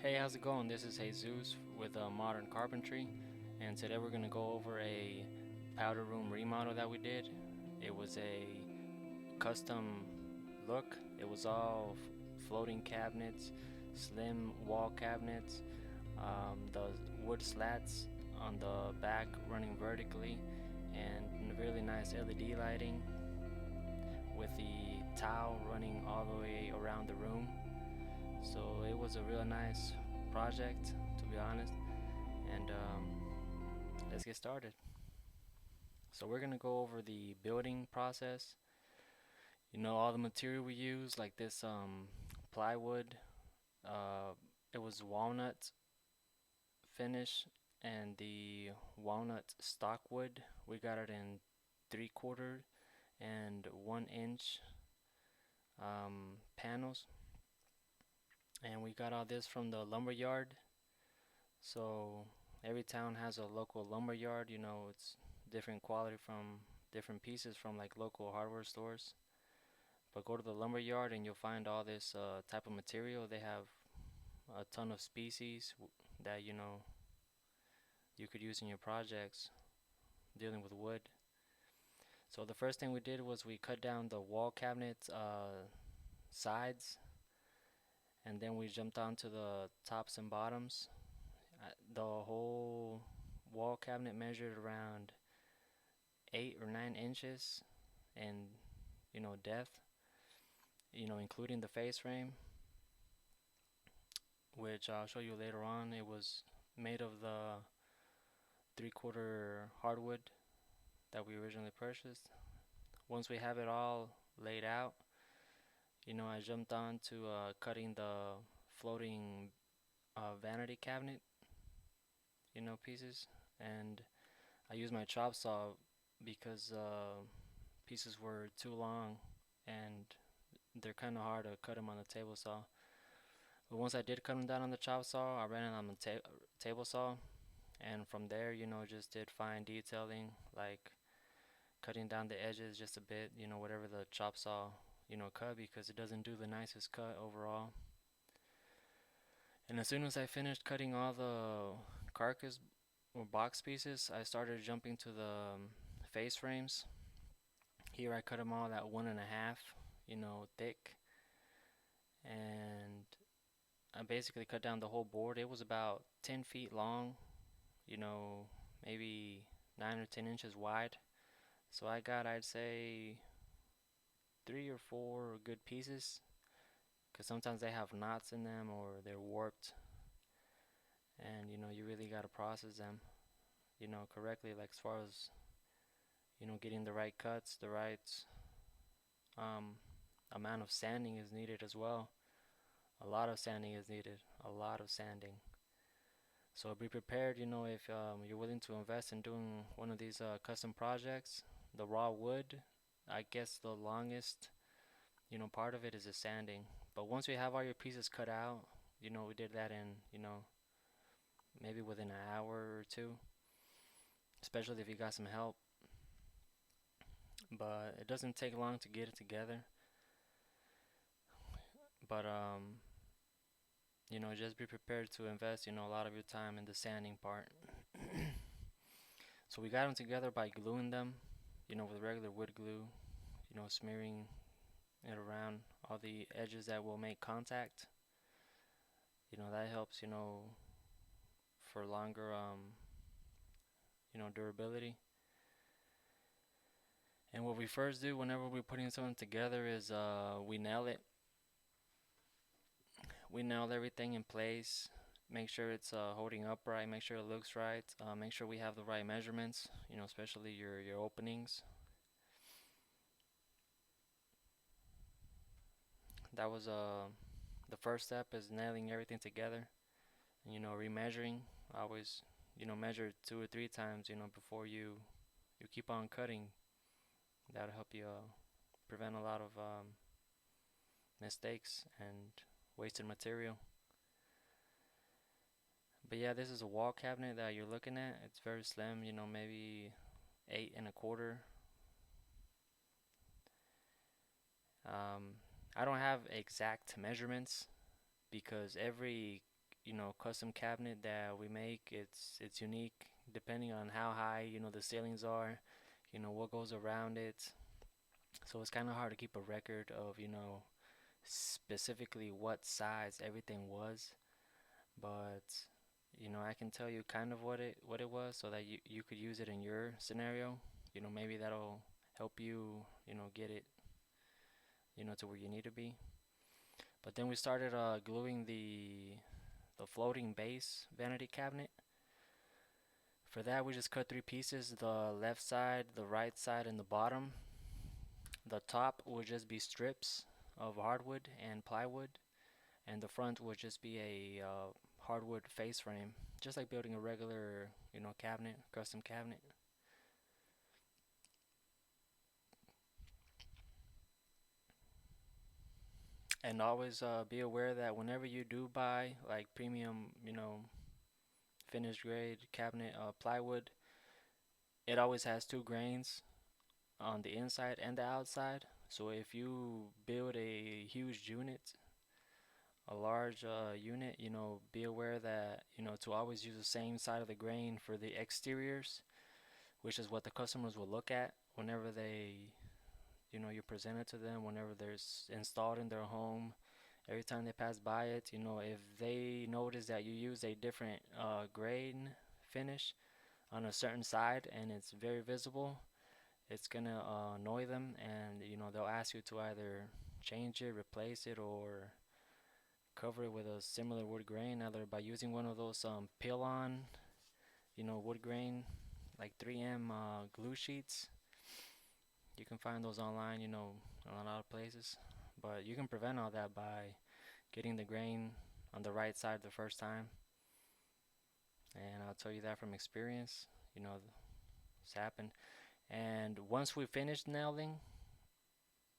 Hey, how's it going? This is Jesus with Modern Carpentry, and today we're going to go over a powder room remodel that we did. It was a custom look. It was all floating cabinets, slim wall cabinets, the wood slats on the back running vertically, and really nice LED lighting with the towel running all the way around the room. So it was a real nice project, to be honest. And let's get started. So we're gonna go over the building process. All the material we use, like this plywood. Uh, it was walnut finish, and the walnut stock wood. We got it in 3/4 and 1 inch panels, and we got all this from the lumber yard. So every town has a local lumber yard. It's different quality from different pieces from like local hardware stores. But go to the lumber yard and you'll find all this type of material. They have a ton of species that you could use in your projects dealing with wood. So the first thing we did was we cut down the wall cabinet sides, and then we jumped onto the tops and bottoms. The whole wall cabinet measured around 8 or 9 inches in depth, including the face frame, which I'll show you later on. It was made of the 3/4 hardwood that we originally purchased. Once we have it all laid out, I jumped on to cutting the floating vanity cabinet, pieces, and I used my chop saw because pieces were too long and they're kind of hard to cut them on the table saw. But once I did cut them down on the chop saw, I ran it on the table saw, and from there, just did fine detailing, like cutting down the edges just a bit, whatever the chop saw, cut, because it doesn't do the nicest cut overall. And as soon as I finished cutting all the carcass or box pieces, I started jumping to the face frames. Here I cut them all at 1.5, thick, and I basically cut down the whole board. It was about 10 feet long, you know, maybe 9 or 10 inches wide. So I got, I'd say, 3 or 4 good pieces, because sometimes they have knots in them or they're warped, and you really got to process them, correctly, like as far as, getting the right cuts, the right um, amount of sanding is needed as well. A lot of sanding is needed, a lot of sanding. So be prepared, if you're willing to invest in doing one of these custom projects. The raw wood, I guess the longest, part of it is the sanding. But once you have all your pieces cut out, we did that in, maybe within an hour or two, especially if you got some help. But it doesn't take long to get it together. But just be prepared to invest, a lot of your time in the sanding part. So we got them together by gluing them, with regular wood glue, smearing it around all the edges that will make contact. That helps, for longer, durability. And what we first do whenever we're putting something together is we nail it. We nail everything in place. Make sure it's holding upright. Make sure it looks right. Make sure we have the right measurements. Especially your openings. That was the first step is nailing everything together. And, remeasuring. Always, measure 2 or 3 times. Before you keep on cutting. That'll help you prevent a lot of mistakes and wasted material. But yeah, this is a wall cabinet that you're looking at. It's very slim, maybe 8 1/4. I don't have exact measurements because every custom cabinet that we make. It's unique depending on how high, the ceilings are, what goes around it. So it's kind of hard to keep a record of, specifically what size everything was, but I can tell you kind of what it was so that you could use it in your scenario. Maybe that'll help you, get it, to where you need to be. But then we started gluing the floating base vanity cabinet. For that, we just cut three pieces: the left side, the right side, and the bottom. The top would just be strips of hardwood and plywood, and the front would just be a hardwood face frame, just like building a regular, cabinet, custom cabinet. And always be aware that whenever you do buy like premium, finished grade cabinet plywood, it always has two grains on the inside and the outside. So if you build a huge unit, a large unit, be aware that, to always use the same side of the grain for the exteriors, which is what the customers will look at whenever you present it to them, whenever they're installed in their home. Every time they pass by it, if they notice that you use a different grain finish on a certain side and it's very visible, it's gonna annoy them, and they'll ask you to either change it, replace it, or cover it with a similar wood grain, either by using one of those peel-on, wood grain, like 3M glue sheets. You can find those online, in a lot of places. But you can prevent all that by getting the grain on the right side the first time. And I'll tell you that from experience. It's happened. And once we finished nailing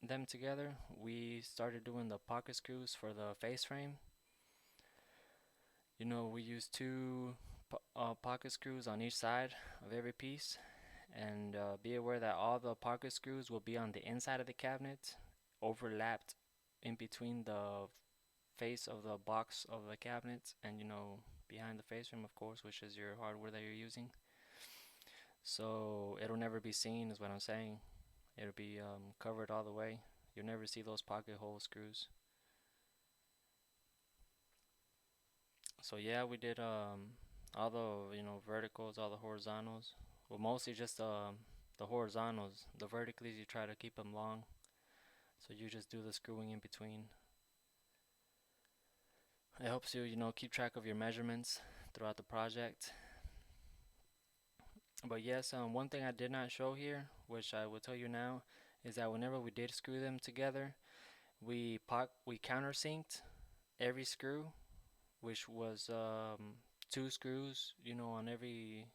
them together, we started doing the pocket screws for the face frame. We used two pocket screws on each side of every piece, and be aware that all the pocket screws will be on the inside of the cabinet, overlapped in between the face of the box of the cabinet and behind the face frame, of course, which is your hardware that you're using. So it'll never be seen, is what I'm saying. It'll be covered all the way. You'll never see those pocket hole screws. So yeah, we did all the verticals, all the horizontals. Well, mostly just the horizontals. The verticals you try to keep them long, so you just do the screwing in between. It helps you, keep track of your measurements throughout the project. But yes, one thing I did not show here, which I will tell you now, is that whenever we did screw them together, we countersinked every screw, which was two screws, on every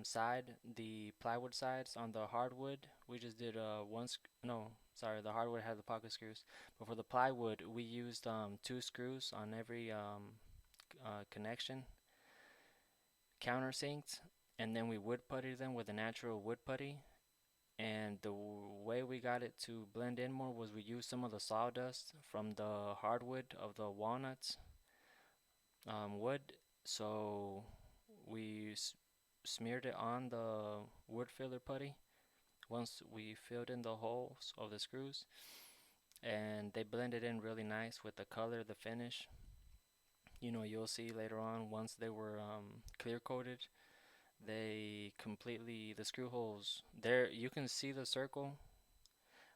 side. The plywood sides on the hardwood, we just did no, sorry, the hardwood had the pocket screws, but for the plywood, we used two screws on every connection, countersinked, and then we wood puttied them with a natural wood putty. And the way we got it to blend in more was we used some of the sawdust from the hardwood of the walnuts wood. So we smeared it on the wood filler putty once we filled in the holes of the screws, and they blended in really nice with the color, the finish. You'll see later on, once they were clear coated, the screw holes there, you can see the circle,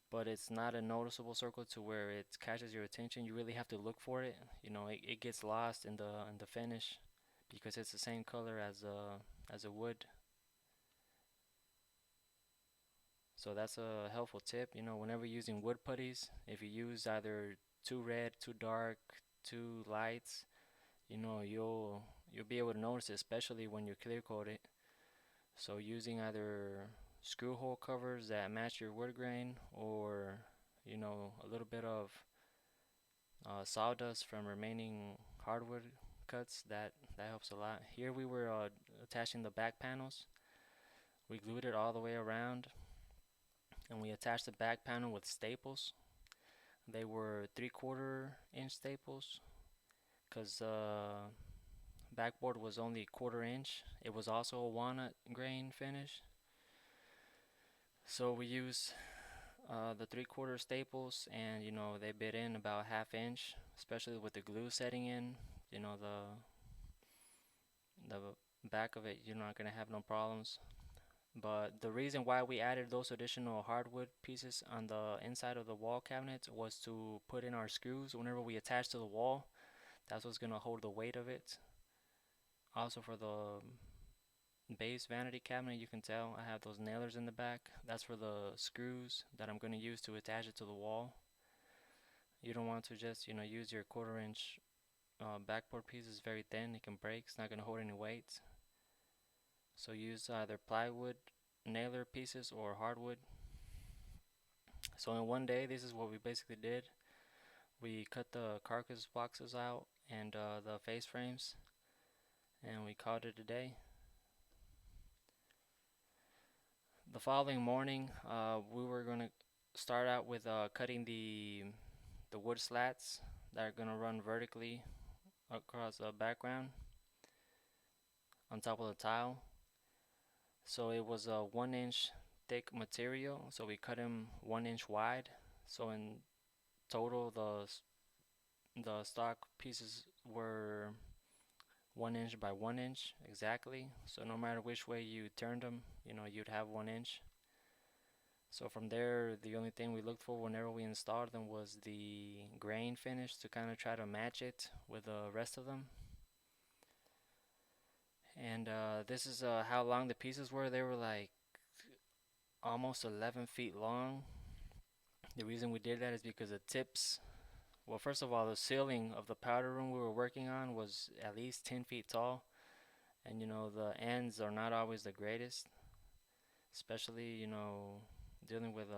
but it's not a noticeable circle to where it catches your attention. You really have to look for it. It gets lost in the finish because it's the same color as a wood. So that's a helpful tip. Whenever using wood putties, if you use either too red, too dark, too lights, you'll be able to notice it, especially when you clear coat it. So using either screw hole covers that match your wood grain, or a little bit of sawdust from remaining hardwood cuts, that helps a lot. Here we were attaching the back panels. We glued it all the way around, and we attached the back panel with staples. They were 3/4 inch staples, because backboard was only 1/4 inch. It was also a walnut grain finish. So we use the 3/4 staples, and they bit in about 1/2 inch, especially with the glue setting in. The back of it, you're not gonna have no problems. But the reason why we added those additional hardwood pieces on the inside of the wall cabinets was to put in our screws whenever we attach to the wall. That's what's gonna hold the weight of it. Also for the base vanity cabinet, you can tell I have those nailers in the back. That's for the screws that I'm gonna use to attach it to the wall. You don't want to just use your 1/4 inch backboard piece. Is very thin, it can break, it's not gonna hold any weight. So use either plywood nailer pieces or hardwood. So in one day, this is what we basically did. We cut the carcass boxes out and the face frames, and we called it a day. The following morning, we were gonna start out with cutting the wood slats that are gonna run vertically across the background on top of the tile. So it was a 1 inch thick material, so we cut them 1 inch wide. So in total, the stock pieces were 1 inch by 1 inch exactly. So no matter which way you turned them, you'd have 1 inch. So from there, the only thing we looked for whenever we installed them was the grain finish to kind of try to match it with the rest of them. And this is how long the pieces were. They were like almost 11 feet long. The reason we did that is because the tips, well, first of all, the ceiling of the powder room we were working on was at least 10 feet tall. And the ends are not always the greatest, especially dealing with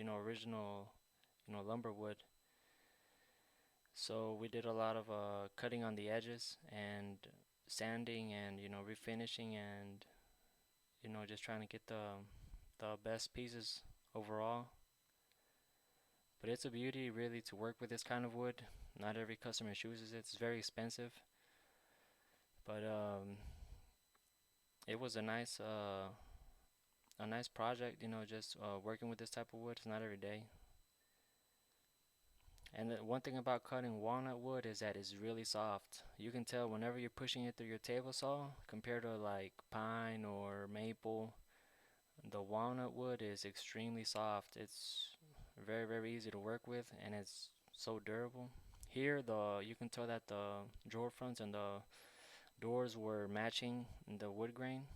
original lumber wood. So we did a lot of cutting on the edges and sanding and refinishing and just trying to get the best pieces overall. But it's a beauty really to work with this kind of wood. Not every customer chooses it. It's very expensive, but it was a nice project. Just working with this type of wood. It's not every day. And the one thing about cutting walnut wood is that it's really soft. You can tell whenever you're pushing it through your table saw compared to like pine or maple. The walnut wood is extremely soft. It's very, very easy to work with, and it's so durable. Here, you can tell that the drawer fronts and the doors were matching the wood grain.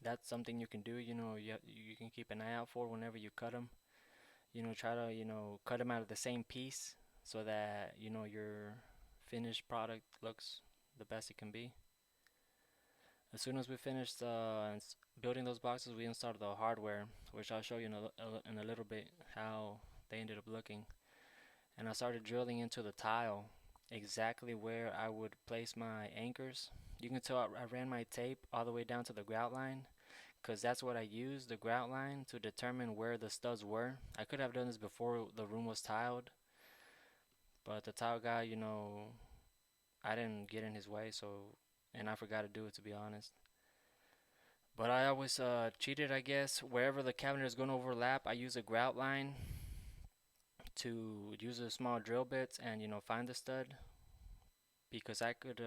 That's something you can do. You can keep an eye out for whenever you cut them. Try to cut them out of the same piece so that your finished product looks the best it can be. As soon as we finished building those boxes, we installed the hardware, which I'll show you in a little bit how they ended up looking. And I started drilling into the tile exactly where I would place my anchors. You can tell I ran my tape all the way down to the grout line, because that's what I used, the grout line, to determine where the studs were. I could have done this before the room was tiled, but the tile guy, I didn't get in his way, and I forgot to do it, to be honest. But I always cheated, I guess. Wherever the cabinet is going to overlap, I use a grout line to use a small drill bits and find the stud, because I could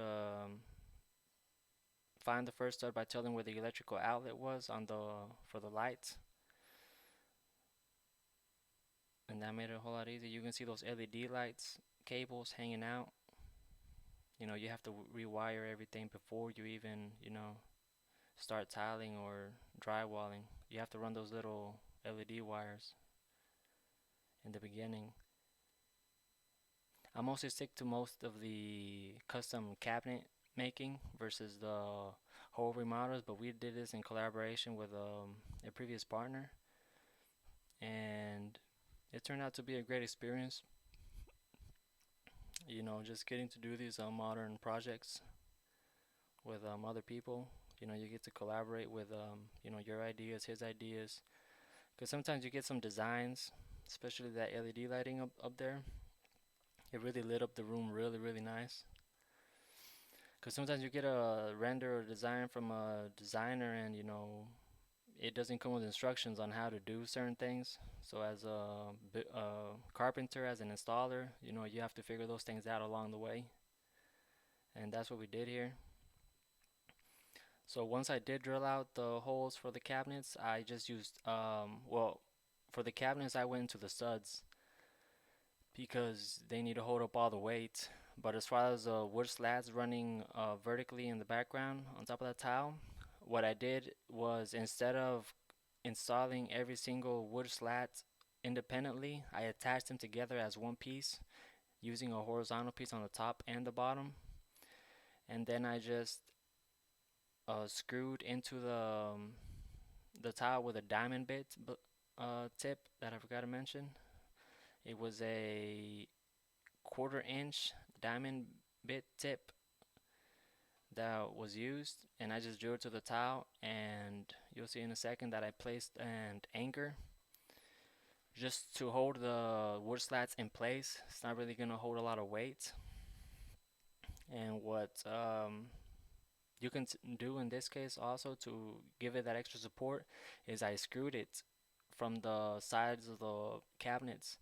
find the first stud by telling where the electrical outlet was for the lights, and that made it a whole lot easier. You can see those LED lights cables hanging out. You have to rewire everything before you even start tiling or drywalling. You have to run those little LED wires in the beginning. I mostly stick to most of the custom cabinet making versus the whole remodels, but we did this in collaboration with a previous partner, and it turned out to be a great experience. Just getting to do these modern projects with other people. You get to collaborate with your ideas, his ideas, because sometimes you get some designs, especially that LED lighting up there. It really lit up the room really nice. Because sometimes you get a render or design from a designer and it doesn't come with instructions on how to do certain things. So as a carpenter, as an installer, you have to figure those things out along the way. And that's what we did here. So once I did drill out the holes for the cabinets, I just used, well, for the cabinets, I went into the studs because they need to hold up all the weight. But as far as wood slats running vertically in the background on top of that tile, what I did was instead of installing every single wood slat independently, I attached them together as one piece using a horizontal piece on the top and the bottom. And then I just screwed into the tile with a diamond bit tip that I forgot to mention. It was a 1/4 inch diamond bit tip that was used, and I just drew it to the tile, and you'll see in a second that I placed an anchor just to hold the wood slats in place. It's not really gonna hold a lot of weight. And what you can do in this case also to give it that extra support is I screwed it from the sides of the cabinets.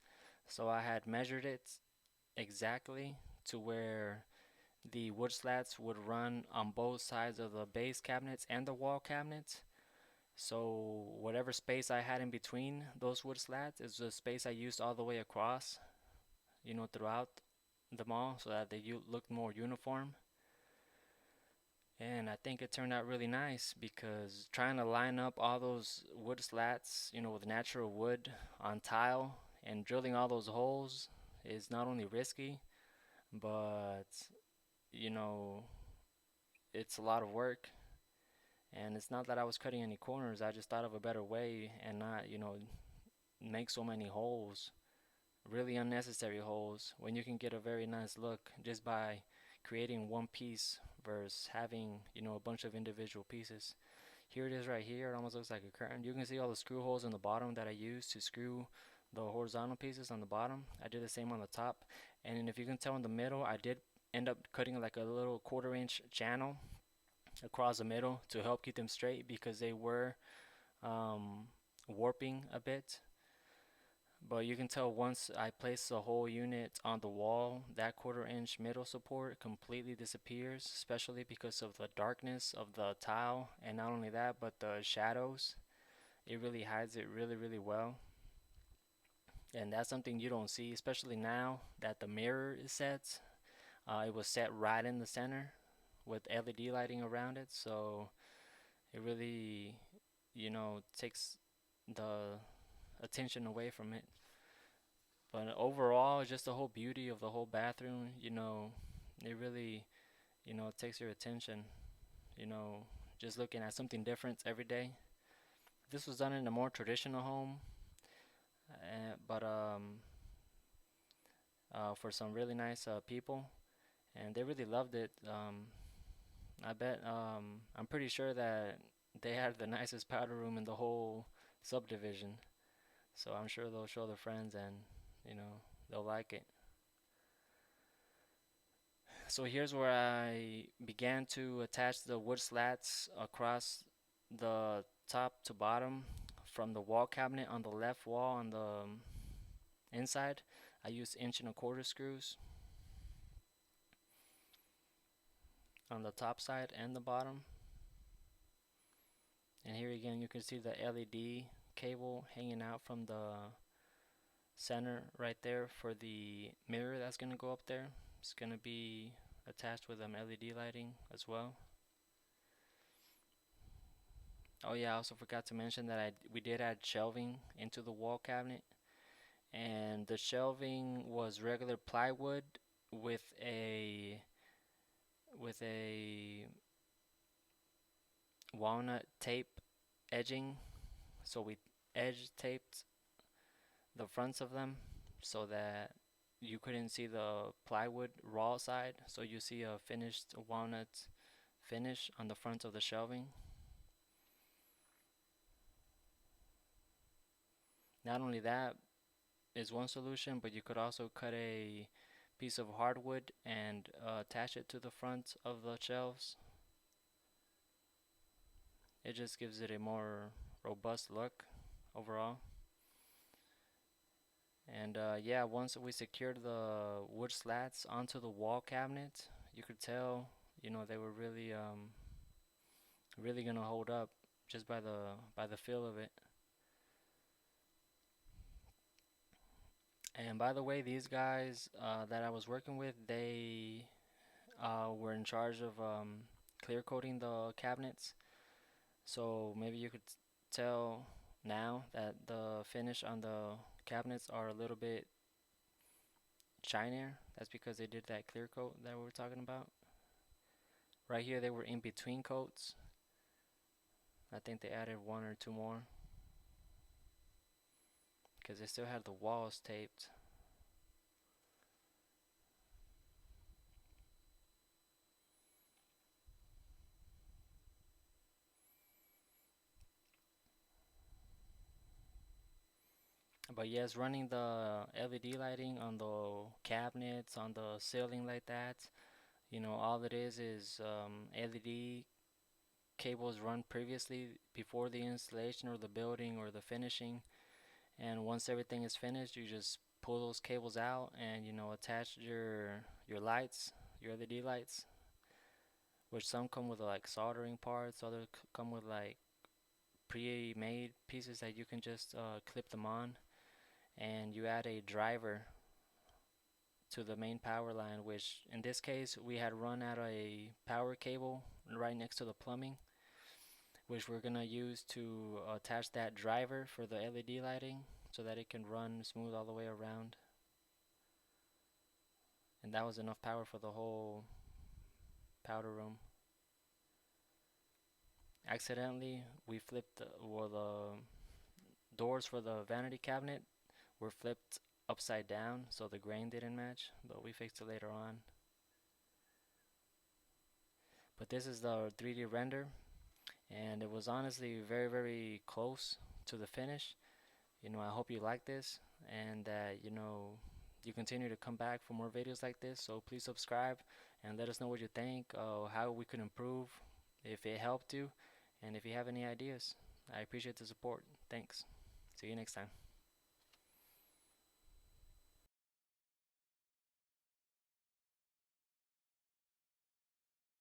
So I had measured it exactly to where the wood slats would run on both sides of the base cabinets and the wall cabinets. So whatever space I had in between those wood slats is the space I used all the way across, throughout them all so that they looked more uniform. And I think it turned out really nice because trying to line up all those wood slats, with natural wood on tile and drilling all those holes is not only risky, but, you know, it's a lot of work. And it's not that I was cutting any corners, I just thought of a better way and not, make so many holes, really unnecessary holes, when you can get a very nice look just by creating one piece versus having, a bunch of individual pieces. Here it is right here. It almost looks like a curtain. You can see all the screw holes in the bottom that I used to screw the horizontal pieces on the bottom. I did the same on the top. And if you can tell in the middle, I did end up cutting like a little 1/4 inch channel across the middle to help keep them straight because they were warping a bit. But you can tell once I place the whole unit on the wall, that 1/4 inch middle support completely disappears, especially because of the darkness of the tile. And not only that, but the shadows. It really hides it really well. And that's something you don't see, especially now that the mirror is set. It was set right in the center with LED lighting around it. So it really, takes the attention away from it. But overall, just the whole beauty of the whole bathroom, it really, takes your attention, you know, just looking at something different every day. This was done in a more traditional home, but for some really nice people, and they really loved it. I bet, I'm pretty sure that they had the nicest powder room in the whole subdivision. So I'm sure they'll show their friends and, they'll like it. So here's where I began to attach the wood slats across the top to bottom from the wall cabinet on the left wall on the inside. I used 1 1/4 inch screws on the top side and the bottom. And here again you can see the LED cable hanging out from the center right there for the mirror that's going to go up there. It's going to be attached with LED lighting as well. Oh yeah, I also forgot to mention that we did add shelving into the wall cabinet, and the shelving was regular plywood with a walnut tape edging. So we edge taped the fronts of them so that you couldn't see the plywood raw side, so you see a finished walnut finish on the front of the shelving. Not only that is one solution, but you could also cut a piece of hardwood and attach it to the front of the shelves. It just gives it a more robust look overall. And yeah, once we secured the wood slats onto the wall cabinet, you could tell, they were really gonna hold up just by the feel of it. And by the way, these guys that I was working with, they were in charge of clear coating the cabinets. So maybe you could tell now that the finish on the cabinets are a little bit shinier. That's because they did that clear coat that we were talking about. Right here, they were in between coats. I think they added one or two more because they still had the walls taped. But yes, running the LED lighting on the cabinets, on the ceiling like that, all it is LED cables run previously before the installation or the building or the finishing. And once everything is finished, you just pull those cables out and attach your lights, your LED lights, which some come with like soldering parts, others come with like pre-made pieces that you can just clip them on, and you add a driver to the main power line, which in this case we had run out a power cable right next to the plumbing, which we're gonna use to attach that driver for the LED lighting so that it can run smooth all the way around. And that was enough power for the whole powder room. Accidentally, we flipped the doors for the vanity cabinet were flipped upside down, so the grain didn't match, but we fixed it later on. But this is the 3D render, and it was honestly very, very close to the finish. I hope you like this and that, you continue to come back for more videos like this. So please subscribe and let us know what you think, how we could improve, if it helped you, and if you have any ideas. I appreciate the support. Thanks. See you next time.